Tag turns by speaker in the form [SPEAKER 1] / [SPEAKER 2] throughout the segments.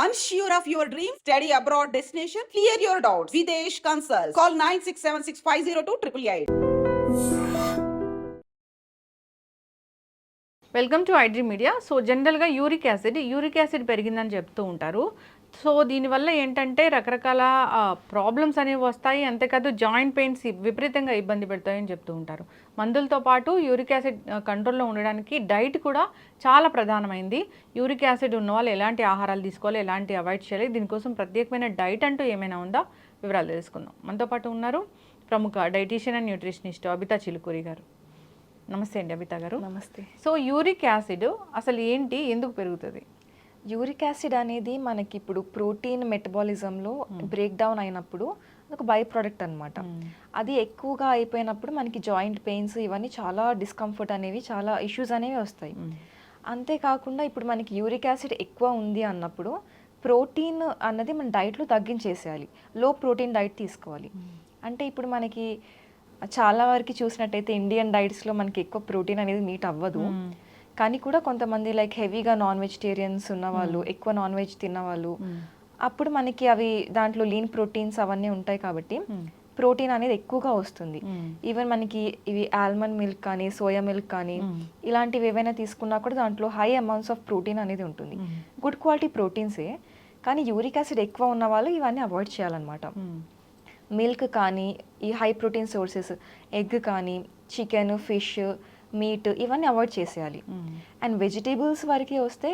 [SPEAKER 1] Unsure of your dream? Study abroad destination? Clear your doubts. Videsh Consult. Call 9676502888.
[SPEAKER 2] Welcome to iDream media. So జనరల్గా uric acid పెరిగిందని చెప్తూ ఉంటారు. So దీనివల్ల ఏంటంటే రకరకాల ప్రాబ్లమ్స్ అనేవి వస్తాయి. అంతేకాదు జాయింట్ పెయిన్స్ విపరీతంగా ఇబ్బంది పెడతాయని చెప్తూ ఉంటారు. మందులతో పాటు యూరిక్ యాసిడ్ కంట్రోల్లో ఉండడానికి డైట్ కూడా చాలా ప్రధానమైంది. యూరిక్ యాసిడ్ ఉన్న వాళ్ళు ఎలాంటి ఆహారాలు తీసుకోవాలి, ఎలాంటి అవాయిడ్ చేయాలి, దీనికోసం ప్రత్యేకమైన డైట్ అంటూ ఏమైనా ఉందా, వివరాలు తెలుసుకుందాం. మనతో పాటు ఉన్నారు ప్రముఖ dietitian and nutritionist Abitha Chilukuri గారు. నమస్తే అండి అబితా గారు.
[SPEAKER 3] నమస్తే.
[SPEAKER 2] సో యూరిక్ యాసిడ్ అసలు ఏంటి, ఎందుకు పెరుగుతుంది?
[SPEAKER 3] యూరిక్ యాసిడ్ అనేది మనకి ఇప్పుడు ప్రోటీన్ మెటబాలిజంలో బ్రేక్ డౌన్ అయినప్పుడు ఒక బై ప్రోడక్ట్ అనమాట. అది ఎక్కువగా అయిపోయినప్పుడు మనకి జాయింట్ పెయిన్స్ ఇవన్నీ చాలా డిస్కంఫర్ట్ అనేవి చాలా ఇష్యూస్ అనేవి వస్తాయి. అంతేకాకుండా ఇప్పుడు మనకి యూరిక్ యాసిడ్ ఎక్కువ ఉంది అన్నప్పుడు ప్రోటీన్ అన్నది మన డైట్లో తగ్గించేసేయాలి. లో ప్రోటీన్ డైట్ తీసుకోవాలి. అంటే ఇప్పుడు మనకి చాలా వరకు చూసినట్టయితే ఇండియన్ డైట్స్లో మనకి ఎక్కువ ప్రోటీన్ అనేది మీట్ అవ్వదు. కానీ కూడా కొంతమంది లైక్ హెవీగా నాన్ వెజిటేరియన్స్ ఉన్నవాళ్ళు, ఎక్కువ నాన్ వెజ్ తిన్నవాళ్ళు, అప్పుడు మనకి అవి దాంట్లో లీన్ ప్రోటీన్స్ అవన్నీ ఉంటాయి కాబట్టి ప్రోటీన్ అనేది ఎక్కువగా వస్తుంది. ఈవెన్ మనకి ఇవి ఆల్మండ్ మిల్క్ కానీ సోయా మిల్క్ కానీ ఇలాంటివి ఏవైనా తీసుకున్నా కూడా దాంట్లో హై అమౌంట్స్ ఆఫ్ ప్రోటీన్ అనేది ఉంటుంది. గుడ్ క్వాలిటీ ప్రోటీన్సే. కానీ యూరిక్ యాసిడ్ ఎక్కువ ఉన్న వాళ్ళు ఇవన్నీ అవాయిడ్ చేయాలన్నమాట. మిల్క్ కానీ ఈ హై ప్రోటీన్ సోర్సెస్ ఎగ్ కానీ చికెన్, ఫిష్, మీట్ ఇవన్నీ అవాయిడ్ చేసేయాలి. అండ్ వెజిటేబుల్స్ వరకు వస్తే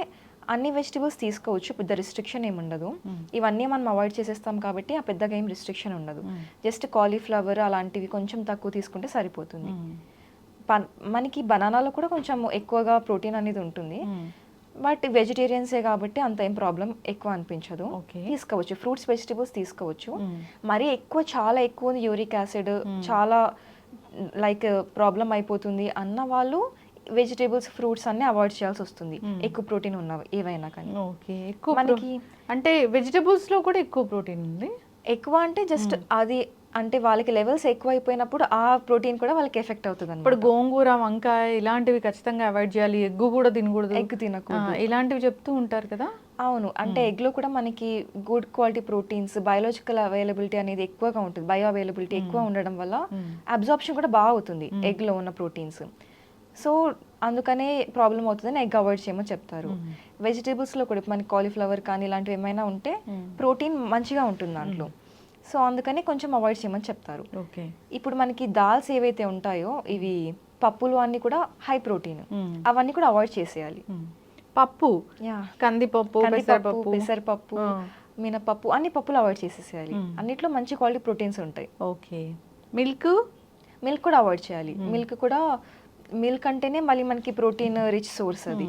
[SPEAKER 3] అన్ని వెజిటేబుల్స్ తీసుకోవచ్చు, పెద్ద రిస్ట్రిక్షన్ ఏమి ఉండదు. ఇవన్నీ మనం అవాయిడ్ చేసేస్తాం కాబట్టి ఆ పెద్దగా ఏం రిస్ట్రిక్షన్ ఉండదు. జస్ట్ కాలీఫ్లవర్ అలాంటివి కొంచెం తక్కువ తీసుకుంటే సరిపోతుంది. మనకి బనానాలో కూడా కొంచెం ఎక్కువగా ప్రోటీన్ అనేది ఉంటుంది. బట్ వెజిటేరియన్సే కాబట్టి అంత ఏం ప్రాబ్లం ఎక్కువ అనిపించదు. తీసుకోవచ్చు, ఫ్రూట్స్ వెజిటేబుల్స్ తీసుకోవచ్చు. మరీ ఎక్కువ చాలా ఎక్కువ ఉంది యూరిక్ యాసిడ్, చాలా లైక్ ప్రాబ్లం అయిపోతుంది అన్న వాళ్ళు వెజిటేబుల్స్, ఫ్రూట్స్ అన్ని అవాయిడ్ చేయాల్సి వస్తుంది, ఎక్కువ ప్రోటీన్ ఉన్నవి ఏవైనా కానీ.
[SPEAKER 2] ఎక్కువ మనకి అంటే వెజిటేబుల్స్ లో కూడా ఎక్కువ ప్రోటీన్ ఉంది.
[SPEAKER 3] ఎక్కువ అంటే జస్ట్ అది అంటే వాళ్ళకి లెవెల్స్ ఎక్కువ అయిపోయినప్పుడు ఆ ప్రోటీన్ కూడా వాళ్ళకి ఎఫెక్ట్ అవుతుంది.
[SPEAKER 2] ఇప్పుడు గోంగూర, వంకాయ ఇలాంటివి ఖచ్చితంగా అవాయిడ్ చేయాలి. ఎగ్గు కూడా తినకూడదు,
[SPEAKER 3] ఎగ్ తినకూడదు
[SPEAKER 2] ఇలాంటివి చెప్తూ ఉంటారు కదా.
[SPEAKER 3] అవును, అంటే ఎగ్లో కూడా మనకి good quality proteins, biological availability అనేది ఎక్కువగా ఉంటుంది. బయో అవైలబిలిటీ ఎక్కువ ఉండడం వల్ల అబ్జార్ప్షన్ కూడా బాగా అవుతుంది ఎగ్లో ఉన్న ప్రోటీన్స్. సో అందుకనే ప్రాబ్లం అవుతుందని ఎగ్ అవాయిడ్ చేయమని చెప్తారు. వెజిటేబుల్స్లో కూడా మనకి కాలీఫ్లవర్ కానీ ఇలాంటివి ఏమైనా ఉంటే ప్రోటీన్ మంచిగా ఉంటుంది దాంట్లో. సో అందుకని కొంచెం అవాయిడ్ చేయమని చెప్తారు. ఇప్పుడు మనకి దాల్స్ ఏవైతే ఉంటాయో ఇవి పప్పులు అన్నీ కూడా హై ప్రోటీన్, అవన్నీ కూడా అవాయిడ్ చేసేయాలి.
[SPEAKER 2] పప్పు, కందిపప్పు,
[SPEAKER 3] పెసరపప్పు, మినపప్పు అన్ని పప్పులు అవాయిడ్ చేసేసేయాలి. అన్నిట్లో మంచి క్వాలిటీ ప్రోటీన్స్ ఉంటాయి.
[SPEAKER 2] ఓకే. మిల్క్
[SPEAKER 3] కూడా అవాయిడ్ చేయాలి. మిల్క్ అంటేనే మళ్ళీ మనకి ప్రోటీన్ రిచ్ సోర్స్ అది,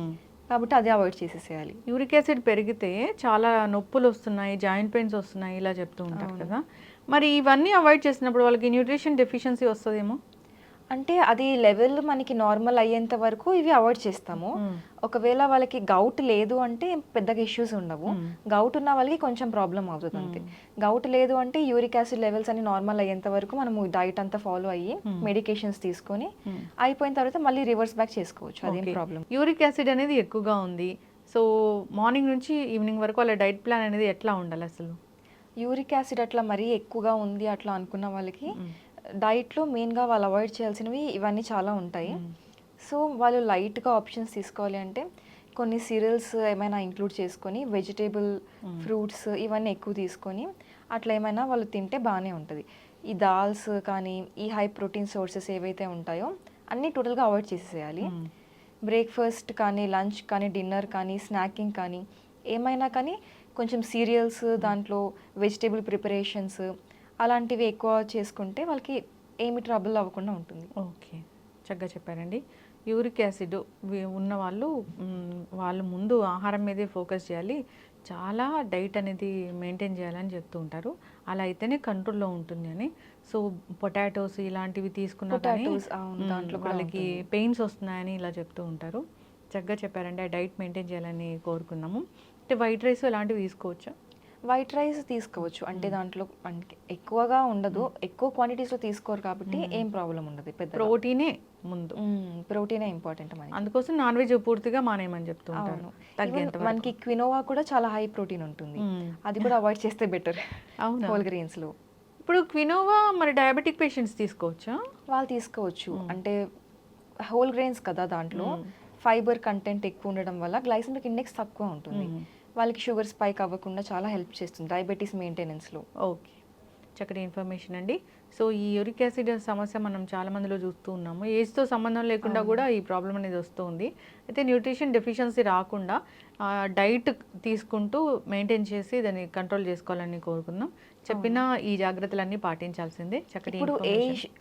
[SPEAKER 3] కాబట్టి అది అవాయిడ్ చేసేసేయాలి.
[SPEAKER 2] యూరిక్ యాసిడ్ పెరిగితే చాలా నొప్పులు వస్తున్నాయి, జాయింట్ పెయిన్స్ వస్తున్నాయి ఇలా చెప్తూ ఉంటారు కదా. మరి ఇవన్నీ అవాయిడ్ చేసినప్పుడు వాళ్ళకి న్యూట్రిషన్ డెఫిషియన్సీ వస్తుందేమో?
[SPEAKER 3] అంటే అది లెవెల్ మనకి నార్మల్ అయ్యేంత వరకు ఇవి అవాయిడ్ చేస్తాము. ఒకవేళ వాళ్ళకి గౌట్ లేదు అంటే పెద్దగా ఇష్యూస్ ఉండవు. గౌట్ ఉన్న వాళ్ళకి కొంచెం ప్రాబ్లం అవుతుంది అంతే. గౌట్ లేదు అంటే యూరిక్ యాసిడ్ లెవెల్స్ అన్ని నార్మల్ అయ్యేంత వరకు మనము డైట్ అంతా ఫాలో అయ్యి మెడికేషన్స్ తీసుకొని అయిపోయిన తర్వాత మళ్ళీ రివర్స్ బ్యాక్ చేసుకోవచ్చు, అదేం ప్రాబ్లం.
[SPEAKER 2] యూరిక్ యాసిడ్ అనేది ఎక్కువగా ఉంది, సో మార్నింగ్ నుంచి ఈవినింగ్ వరకు వాళ్ళ డైట్ ప్లాన్ అనేది ఎట్లా ఉండాలి అసలు?
[SPEAKER 3] యూరిక్ యాసిడ్ అట్లా మరీ ఎక్కువగా ఉంది అట్లా అనుకున్న వాళ్ళకి డైట్లో మెయిన్గా వాళ్ళు అవాయిడ్ చేయాల్సినవి ఇవన్నీ చాలా ఉంటాయి. సో వాళ్ళు లైట్గా ఆప్షన్స్ తీసుకోవాలి అంటే కొన్ని సీరియల్స్ ఏమైనా ఇంక్లూడ్ చేసుకొని వెజిటేబుల్, ఫ్రూట్స్ ఇవన్నీ ఎక్కువ తీసుకొని అట్లా ఏమైనా వాళ్ళు తింటే బాగానే ఉంటుంది. ఈ దాల్స్ కానీ ఈ హై ప్రోటీన్ సోర్సెస్ ఏవైతే ఉంటాయో అన్నీ టోటల్గా అవాయిడ్ చేసేయాలి. బ్రేక్ఫాస్ట్ కానీ, లంచ్ కానీ, డిన్నర్ కానీ, స్నాకింగ్ కానీ ఏమైనా కానీ కొంచెం సీరియల్స్, దాంట్లో వెజిటేబుల్ ప్రిపరేషన్స్ అలాంటివి ఎక్కువ చేసుకుంటే వాళ్ళకి ఏమి ట్రబుల్ అవ్వకుండా ఉంటుంది.
[SPEAKER 2] ఓకే, చక్కగా చెప్పారండి. యూరిక్ యాసిడ్ ఉన్న వాళ్ళు ముందు ఆహారం మీదే ఫోకస్ చేయాలి, చాలా డైట్ అనేది మెయింటైన్ చేయాలని చెప్తూ ఉంటారు. అలా అయితేనే కంట్రోల్లో ఉంటుంది అని. సో పొటాటోస్ ఇలాంటివి తీసుకున్నా కానీ వాళ్ళకి పెయిన్స్ వస్తున్నాయని ఇలా చెప్తూ ఉంటారు. చక్కగా చెప్పారండి. ఆ డైట్ మెయింటైన్ చేయాలని కోరుకున్నాము. అంటే వైట్ రైస్ ఇలాంటివి తీసుకోవచ్చా?
[SPEAKER 3] వైట్ రైస్ తీసుకోవచ్చు, అంటే దాంట్లో ఎక్కువగా ఉండదు, ఎక్కువ క్వాంటిటీస్లో తీసుకోరు కాబట్టి ఏం ప్రాబ్లం ఉండదు. పెద్ద
[SPEAKER 2] ప్రోటీనే ముందు,
[SPEAKER 3] ప్రోటీనే ఇంపార్టెంట్ మనకి.
[SPEAKER 2] అందుకోసం నాన్ వెజ్ పూర్తిగా మానేయమని చెప్తూ ఉంటాను.
[SPEAKER 3] Even మనకి క్వినోవా కూడా చాలా హై ప్రోటీన్ ఉంటుంది, అది కూడా అవాయిడ్ చేస్తే బెటర్.
[SPEAKER 2] అవునా?
[SPEAKER 3] హోల్ గ్రెయిన్స్లో
[SPEAKER 2] ఇప్పుడు క్వినోవా మరి డయాబెటిక్ పేషెంట్స్ తీసుకోవచ్చా?
[SPEAKER 3] వాళ్ళు తీసుకోవచ్చు, అంటే హోల్ గ్రెయిన్స్ కదా, దాంట్లో ఫైబర్ కంటెంట్ ఎక్కువ ఉండడం వల్ల గ్లైసెమిక్ ఇండెక్స్ తక్కువ ఉంటుంది, వాళ్ళకి షుగర్ స్పైక్ అవ్వకుండా చాలా హెల్ప్ చేస్తుంది డయాబెటీస్ మెయింటెనెన్స్లో.
[SPEAKER 2] ఓకే, చక్కటి ఇన్ఫర్మేషన్ అండి. సో ఈ యూరిక్ యాసిడ్ సమస్య మనం చాలా మందిలో చూస్తూ ఉన్నాము. ఏజ్తో సంబంధం లేకుండా కూడా ఈ ప్రాబ్లం అనేది వస్తూ ఉంది. అయితే న్యూట్రిషన్ డెఫిషియన్సీ రాకుండా డైట్ తీసుకుంటూ మెయింటైన్ చేసి దాన్ని కంట్రోల్ చేసుకోవాలని కోరుకుందాం. చెప్పిన ఈ జాగ్రత్తలన్నీ పాటించాల్సిందే. చక్కటి
[SPEAKER 3] ఇప్పుడు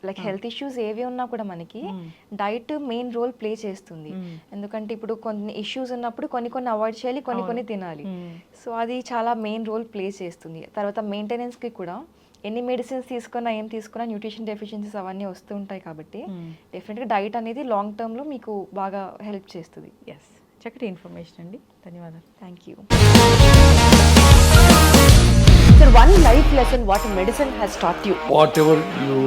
[SPEAKER 3] లైక్ హెల్త్ ఇష్యూస్ ఏవి ఉన్నా కూడా మనకి డైట్ మెయిన్ రోల్ ప్లే చేస్తుంది. ఎందుకంటే ఇప్పుడు కొన్ని ఇష్యూస్ ఉన్నప్పుడు కొన్ని అవాయిడ్ చేయాలి, కొన్ని తినాలి. సో అది చాలా మెయిన్ రోల్ ప్లే చేస్తుంది. తర్వాత మెయింటెనెన్స్కి కూడా ఎన్ని మెడిసిన్స్ తీసుకున్నా ఏం తీసుకున్నా న్యూట్రిషన్ డెఫిషియన్సీస్ అవన్నీ వస్తూ ఉంటాయి కాబట్టి డెఫినెట్గా డైట్ అనేది లాంగ్ టర్మ్లో మీకు బాగా హెల్ప్ చేస్తుంది.
[SPEAKER 2] ఎస్, చక్కటి ఇన్ఫర్మేషన్ అండి. ధన్యవాదాలు.
[SPEAKER 3] Thank you.
[SPEAKER 4] Sir, one life lesson what medicine has taught you.
[SPEAKER 5] Whatever you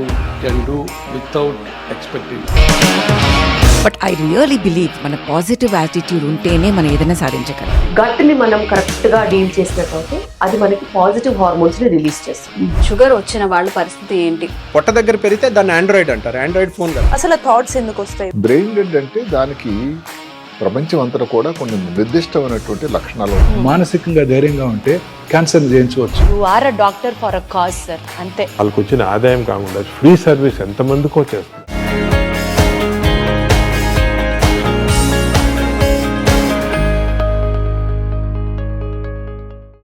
[SPEAKER 5] can do without expecting.
[SPEAKER 6] But I really believe మన పాజిటివ్ యాటిట్యూడ్ ఉంటేనే మనం ఏదైనా సాధించగలం.
[SPEAKER 4] గట్ని మనం కరెక్ట్గా డీల్ చేసినట్లయితే అది మనకి పాజిటివ్ హార్మోన్స్ని రిలీజ్ చేస్తుంది. షుగర్ వచ్చిన వాళ్ళ పరిస్థితి ఏంటి?
[SPEAKER 7] పొట్ట దగ్గర పెరిగితే దాన్ని ఆండ్రాయిడ్ అంటారు, ఆండ్రాయిడ్ ఫోన్ కదా.
[SPEAKER 4] అసలు థాట్స్ ఎందుకు వస్తాయి?
[SPEAKER 8] బ్రెయిన్ డెడ్ అంటే దానికి ప్రపంచం అంతా కూడా కొన్ని నిర్దిష్టమైనటువంటి లక్షణాలు ఉన్నాయి.
[SPEAKER 9] మానసికంగా ధైర్యంగా ఉంటే క్యాన్సర్ జయించవచ్చు.
[SPEAKER 4] You are a doctor for a cause sir, అంతే.
[SPEAKER 10] వాళ్ళకి వచ్చిన ఆదాయం కాకుండా ఫ్రీ సర్వీస్ ఎంతమందికో చేస్తారు.